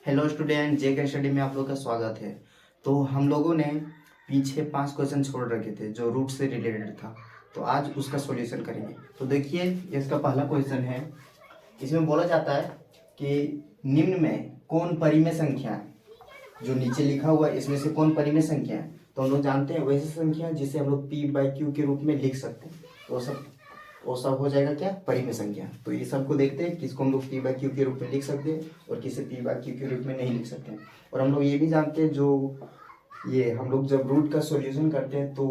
Hello student, जे के study में आप लोग का स्वागत है। तो हम लोगों ने पीछे 5 क्वेश्चन छोड़ रखे थे जो रूट से रिलेटेड था, तो आज उसका सॉल्यूशन करेंगे। तो देखिए, इसका पहला क्वेश्चन है। इसमें बोला जाता है कि निम्न में कौन परिमेय संख्या है। जो नीचे लिखा हुआ है इसमें से कौन परिमेय संख्या है। तो हम लोग जानते हैं वैसी संख्या जिसे हम लोग p/q के रूप में लिख सकते हैं। तो वो सब हो जाएगा क्या, परिमेय संख्या। तो ये सबको देखते हैं, किसको हम लोग p/q के रूप में लिख सकते हैं और किसे p/q के रूप में नहीं लिख सकते हैं। और हम लोग ये भी जानते हैं, जो ये हम लोग जब रूट का सॉल्यूशन करते हैं तो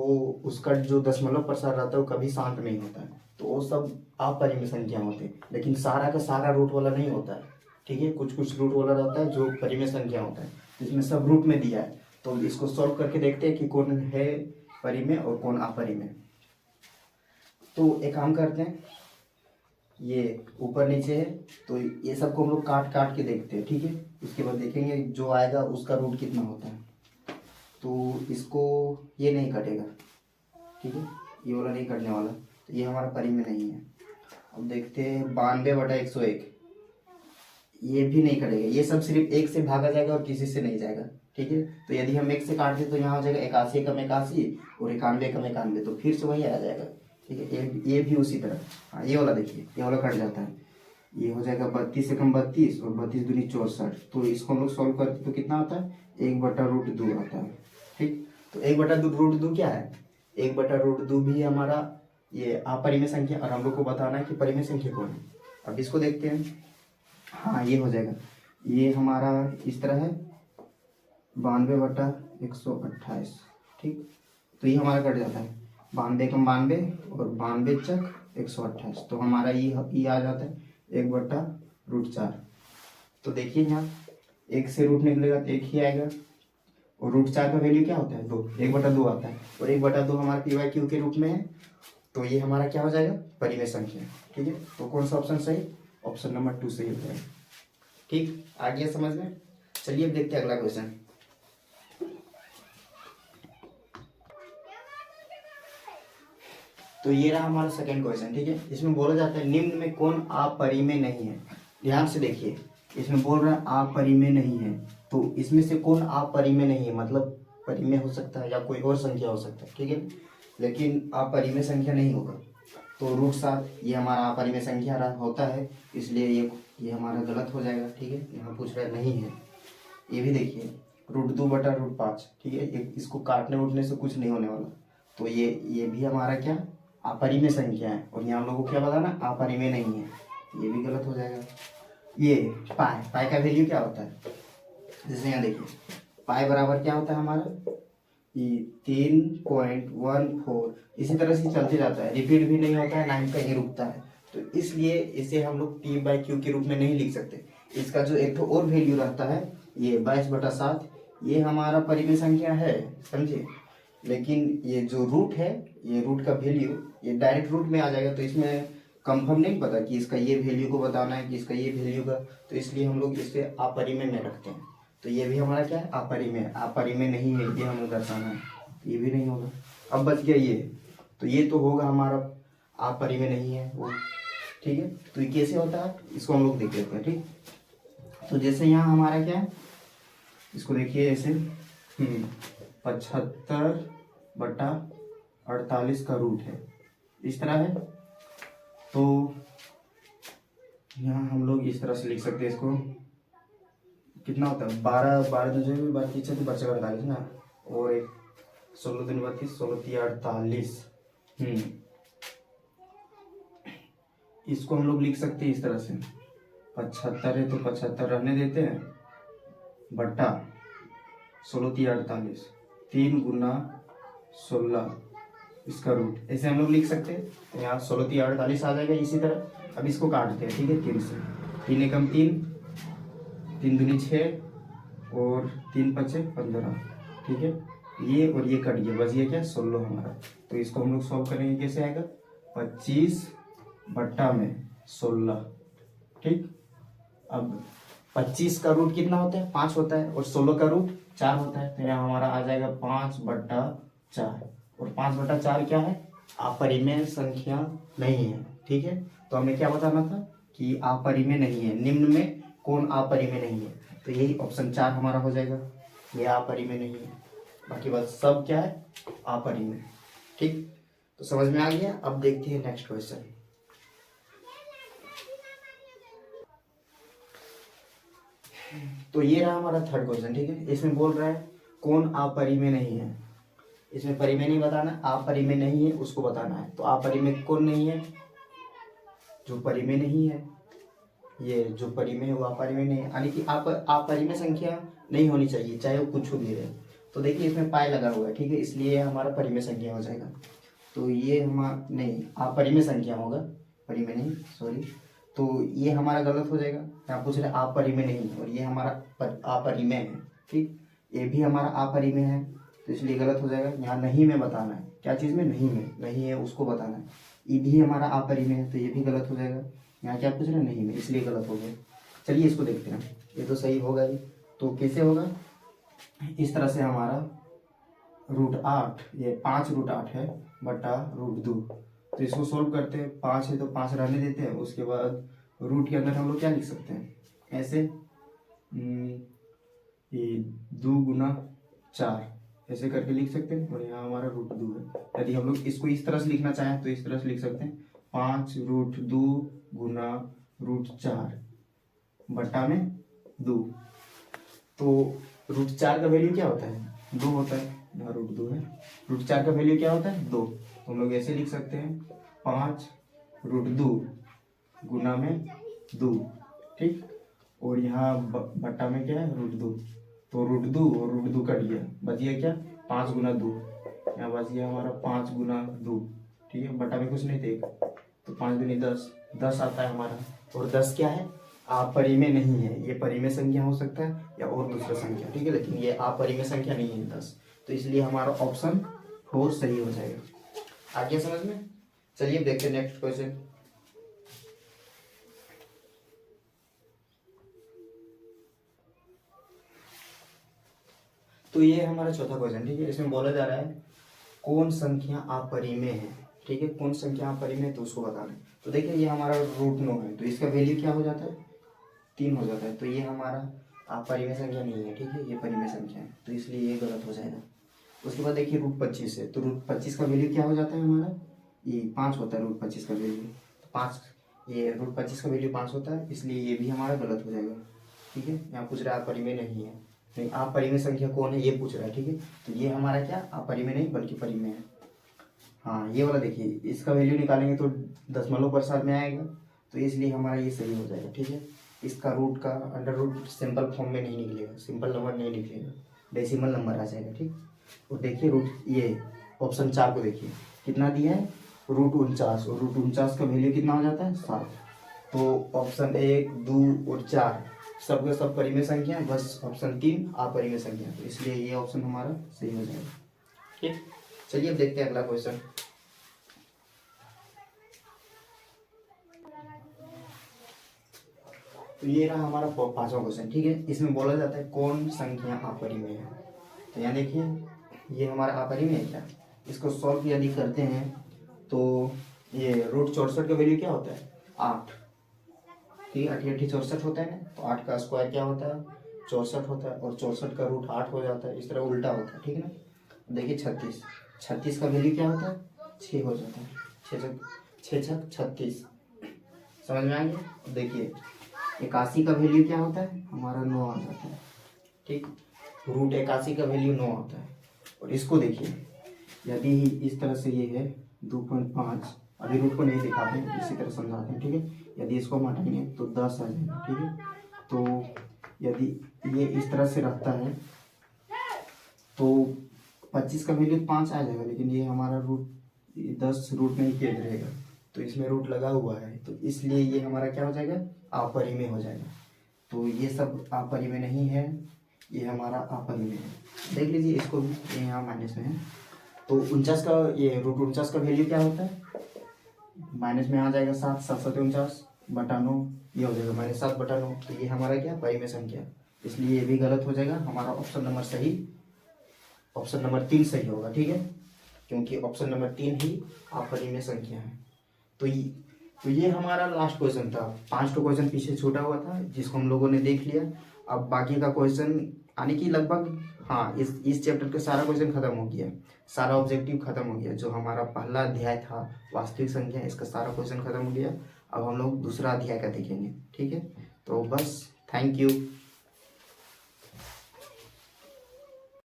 उसका जो दशमलव प्रसार रहता है वो कभी शांत नहीं होता है। तो वो सब अपरिमेय संख्या होते हैं, लेकिन सारा का सारा रूट वाला नहीं होता है। ठीक है, कुछ कुछ रूट वाला रहता है जो परिमेय संख्या होता है, जिसमें सब रूट में दिया है। तो इसको सॉल्व करके देखते हैं कि कौन है परिमेय और कौन अपरिमेय। तो एक काम करते हैं, ये ऊपर नीचे है तो ये सबको हम लोग काट काट के देखते हैं। ठीक है, उसके बाद देखेंगे जो आएगा उसका रूट कितना होता है। तो इसको ये नहीं कटेगा, ठीक है, ये वाला नहीं कटने वाला, तो ये हमारा परिमेय नहीं है। अब देखते हैं 92/101, ये भी नहीं कटेगा। ये सब सिर्फ एक से भागा जाएगा और किसी से नहीं जाएगा। ठीक है, तो यदि हम एक से काट दें तो यहाँ हो जाएगा 81 एकम 81 और 91 एकम 91, तो फिर से वही आ जाएगा। ठीक है, ये भी उसी तरह। हाँ, ये वाला देखिए, ये वाला कट जाता है। ये हो जाएगा 32 एकम 32 और 32 दूनी 64। तो इसको हम लोग सॉल्व करते तो कितना आता है, 1/√2 आता है। ठीक, तो 1/√2 क्या है, 1/√2 भी हमारा ये अपरिमेय संख्या, और हम लोग को बताना है कि परिमेय संख्या कौन है। अब इसको देखते हैं। हाँ, ये हो जाएगा, ये हमारा इस तरह है 92/128। ठीक, तो ये हमारा कट जाता है 92 कम 92 और 92 चक 128। तो हमारा ये आ जाता है 1/√4। तो देखिए यहाँ एक से रूट निकलेगा तो एक ही आएगा, और √4 का वैल्यू क्या होता है, 2, 1/2 आता है, और 1/2 हमारा p/q के रूप में है। तो ये हमारा क्या हो जाएगा, परिमेय संख्या। ठीक है, तो कौन सा ऑप्शन सही, ऑप्शन नंबर 2 सही हो जाएगा। ठीक, आ गया समझ में। चलिए अब देखते हैं अगला क्वेश्चन। तो ये रहा हमारा सेकंड क्वेश्चन। ठीक है, इसमें बोला जाता है निम्न में कौन अपरिमेय नहीं है। ध्यान से देखिए, इसमें बोल रहा है अपरिमेय नहीं है। तो इसमें से कौन अपरिमेय नहीं है, मतलब परिमेय हो सकता है या कोई और संख्या हो सकता है। ठीक है, लेकिन अपरिमेय संख्या नहीं होगा। तो √7 ये हमारा अपरिमेय संख्या होता है, इसलिए ये हमारा गलत हो जाएगा। ठीक है, यहाँ पूछ रहा है नहीं है। ये भी देखिए √2/√5। ठीक है, इसको काटने उठने से कुछ नहीं होने वाला। तो ये भी हमारा क्या, अपरिमेय संख्या है, और यहाँ हम लोग को क्या बताना, अपरिमेय नहीं है। ये भी गलत हो जाएगा। ये पाई का वैल्यू क्या होता है, जैसे यहाँ देखिए पाई बराबर क्या होता है हमारा, ये 3.14। इसी तरह से चलते जाता है, रिपीट भी नहीं होता है, ना ही कहीं रुकता है। तो इसलिए इसे हम लोग p/q के रूप में नहीं लिख सकते। इसका जो एक तो और वैल्यू रहता है, ये 22/7, ये हमारा परिमेय संख्या है, समझिए। लेकिन ये जो रूट है, ये रूट का वैल्यू ये डायरेक्ट रूट में आ जाएगा, तो इसमें कंफर्म नहीं पता कि इसका ये वैल्यू को बताना है कि इसका ये वैल्यू का, तो इसलिए हम लोग इसे अपरिमेय में रखते हैं। तो ये भी हमारा क्या है, अपरिमेय नहीं है, ये हमें दर्शाना है। ये भी नहीं होगा। अब बच गया ये, तो ये तो होगा हमारा अपरिमेय नहीं है वो। ठीक है, तो ये कैसे होता है इसको हम लोग देख लेते हैं। ठीक, तो जैसे यहाँ हमारा क्या है, इसको देखिए ऐसे 75/48 का रूट है, इस तरह है। तो यहाँ हम लोग इस तरह से लिख सकते हैं इसको, कितना होता है 12 दूजे में 32 है तो बचेगा 48 ना, और एक 16 दूनी 32, 16 48। इसको हम लोग लिख सकते हैं इस तरह से, 75 है तो 75 रहने देते हैं, बट्टा 16 48, 3 × 16 इसका रूट, ऐसे हम लोग लिख सकते हैं। तो यहाँ 16 48 आ जाएगा। इसी तरह अब इसको काटते हैं। ठीक है, 3 से, 3 एकम 3, 3 दूनी 6 और 3 × 5 = 15। ठीक है, ये और ये कट गया, बच गया क्या, 16 हमारा। तो इसको हम लोग सॉल्व करेंगे, कैसे आएगा, 25/16। ठीक, अब 25 का रूट कितना होता है, 5 होता है, और 16 का रूट 4 होता है। तो यहाँ हमारा आ जाएगा 5/4, और 5/4 क्या है, अपरिमेय संख्या नहीं है। ठीक है, तो हमें क्या बताना था कि अपरिमेय नहीं है, निम्न में कौन अपरिमेय नहीं है, तो यही ऑप्शन 4 हमारा हो जाएगा। ये अपरिमेय नहीं है, बाकी बस सब क्या है, अपरिमेय। ठीक, तो समझ में आ गया। अब देखते हैं नेक्स्ट क्वेश्चन। तो ये रहा हमारा थर्ड क्वेश्चन। ठीक है, इसमें बोल रहा है कौन अपरिमेय नहीं है। इसमें परिमेय नहीं बताना, अपरिमेय नहीं है उसको बताना है। तो अपरिमेय कौन नहीं है, जो परिमेय नहीं है। ये जो परिमेय है वो अपरिमेय नहीं है, यानी कि अपरिमेय संख्या नहीं होनी चाहिए, चाहे वो कुछ भी रहे। तो देखिए इसमें पाई लगा हुआ है, ठीक है, इसलिए हमारा परिमेय संख्या हो जाएगा। तो ये हमारा नहीं, अपरिमेय संख्या होगा, परिमेय नहीं, सॉरी। तो ये हमारा गलत हो जाएगा। यहाँ पूछ रहे अपरिमेय नहीं, और ये हमारा अपरिमेय है। ठीक, ये भी हमारा अपरिमेय है, तो इसलिए गलत हो जाएगा। यहाँ नहीं में बताना है, क्या चीज़ में, नहीं में, नहीं है उसको बताना है। ये भी हमारा अपरिमेय है, तो ये भी गलत हो जाएगा। यहाँ क्या पूछ रहे हैं, नहीं में, इसलिए गलत हो गया। चलिए इसको देखते हैं, ये तो सही होगा ही। तो कैसे होगा, इस तरह से हमारा √8, ये 5√8 है बटा √2। तो इसको सोल्व करते हैं, 5 है तो 5 रहने देते हैं। उसके बाद रूट के अंदर हम लोग क्या लिख सकते हैं, ऐसे ये 2 × 4 ऐसे करके लिख सकते हैं। और यहाँ हमारा √2 है। यदि हम लोग इसको इस तरह से लिखना चाहें तो इस तरह से लिख सकते हैं, 5√2 × √4 बटा में 2। तो √4 का वैल्यू क्या होता है, 2 होता है। यहाँ √2 है, √4 का वैल्यू क्या होता है, 2। तो हम लोग ऐसे लिख सकते हैं, 5√2 गुना में 2। ठीक, और यहाँ बट्टा में क्या है, √2। तो √2 और √2 कट गया, बच गया क्या, 5 × 2। यहाँ बच गया हमारा 5 × 2। ठीक है, बट्टा में कुछ नहीं थे, तो 5 दूनी 10, 10 आता है हमारा। और 10 क्या है, अपरिमेय नहीं है। ये परिमेय संख्या हो सकता है या और दूसरा संख्या, ठीक है, लेकिन ये अपरिमेय संख्या नहीं है 10। तो इसलिए हमारा ऑप्शन 4 सही हो जाएगा। आ गया समझ में। चलिए देखते हैं नेक्स्ट क्वेश्चन। तो ये हमारा चौथा क्वेश्चन। ठीक है, इसमें बोला जा रहा है कौन संख्या अपरिमेय है। ठीक है, कौन संख्या अपरिमेय है तो उसको बताना है। तो देखिए ये हमारा √9 है, तो इसका वैल्यू क्या हो जाता है, 3 हो जाता है। तो ये हमारा अपरिमेय संख्या नहीं है, ठीक है, ये परिमेय संख्या है, तो इसलिए ये गलत हो जाएगा। उसके बाद देखिए √25 है, तो √25 का वैल्यू क्या हो जाता है हमारा, ये 5 होता है √25 का वैल्यू। तो 5, ये √25 का वैल्यू 5 होता है, इसलिए ये भी हमारा गलत हो जाएगा। ठीक है, यहाँ पूछ रहा है अपरिमेय नहीं है, नहीं अपरिमेय संख्या कौन है ये पूछ रहा है। ठीक है, तो ये हमारा क्या अपरिमेय नहीं बल्कि परिमेय है। हाँ, ये वाला देखिए, इसका वैल्यू निकालेंगे तो दशमलव प्रसाद में आएगा, तो इसलिए हमारा ये सही हो जाएगा। ठीक है, इसका रूट का अंडर रूट सिंपल फॉर्म में नहीं निकलेगा, सिंपल नंबर नहीं निकलेगा, डेसिमल नंबर आ जाएगा। ठीक, और देखिए रूट, ये ऑप्शन 4 को देखिए कितना दिया है, √49, और √49 का वैल्यू कितना हो जाता है, 7। तो ऑप्शन 1, 2 और 4 सब का सब परिमेय संख्या है, बस ऑप्शन 3 अपरिमेय संख्या है, तो इसलिए ये ऑप्शन हमारा सही हो जाएगा। ठीक, चलिए अब देखते हैं अगला क्वेश्चन। तो ये रहा हमारा 5वां क्वेश्चन। ठीक है, इसमें बोला जाता है कौन संख्या अपरिमेय है। तो यहाँ देखिए ये हमारा अपरिमेय है क्या, इसको सॉल्व यदि करते हैं तो ये √64 का वैल्यू क्या होता है, 8। ठीक है, 8 64 होता है ना, तो 8 का स्क्वायर क्या होता है, 64 होता है, और 64 का रूट 8 हो जाता है, इस तरह उल्टा होता है। ठीक है ना, देखिए 36 का वैल्यू क्या होता है, 6 हो जाता है, 6 36। समझ में आ गया। देखिए 81 का वैल्यू क्या होता है हमारा, 9 आ जाता है। ठीक, √81 का वैल्यू 9 होता है। और इसको देखिए, यदि इस तरह से ये है 2.5, अभी रूट को नहीं दिखाते हैं, इसी तरह समझाते हैं। ठीक है, यदि इसको हम हटाएंगे तो 10 आ जाएगा। ठीक है, तो यदि ये इस तरह से रखता है तो 25 का वैल्यू 5 आ जाएगा, लेकिन ये हमारा 10 रूट नहीं कैद रहेगा, तो इसमें रूट लगा हुआ है, तो इसलिए ये हमारा क्या हो जाएगा, अपरिमेय हो जाएगा। तो ये सब अपरिमेय नहीं है, ये हमारा अपरिमेय है। देख लीजिए इसको भी, ये यहाँ माइनस में है, तो 49 का, ये √49 का वैल्यू क्या होता है, माइनस में आ जाएगा 7, 7 7 49 बटा 9, ये हो जाएगा -7 बटा 9। तो ये हमारा क्या, परिमेय संख्या, इसलिए ये भी गलत हो जाएगा। हमारा ऑप्शन नंबर सही, ऑप्शन नंबर 3 सही होगा। ठीक है, क्योंकि ऑप्शन नंबर 3 ही अपरिमेय संख्या है। तो तो ये हमारा लास्ट क्वेश्चन था। 5 क्वेश्चन पीछे छूटा हुआ था जिसको हम लोगों ने देख लिया। अब बाकी का क्वेश्चन आने की लगभग, हाँ, इस चैप्टर के सारा क्वेश्चन खत्म हो गया, सारा ऑब्जेक्टिव खत्म हो गया। जो हमारा पहला अध्याय था वास्तविक संख्या, इसका सारा क्वेश्चन खत्म हो गया। अब हम लोग दूसरा अध्याय का देखेंगे, ठीक है। तो बस, थैंक यू।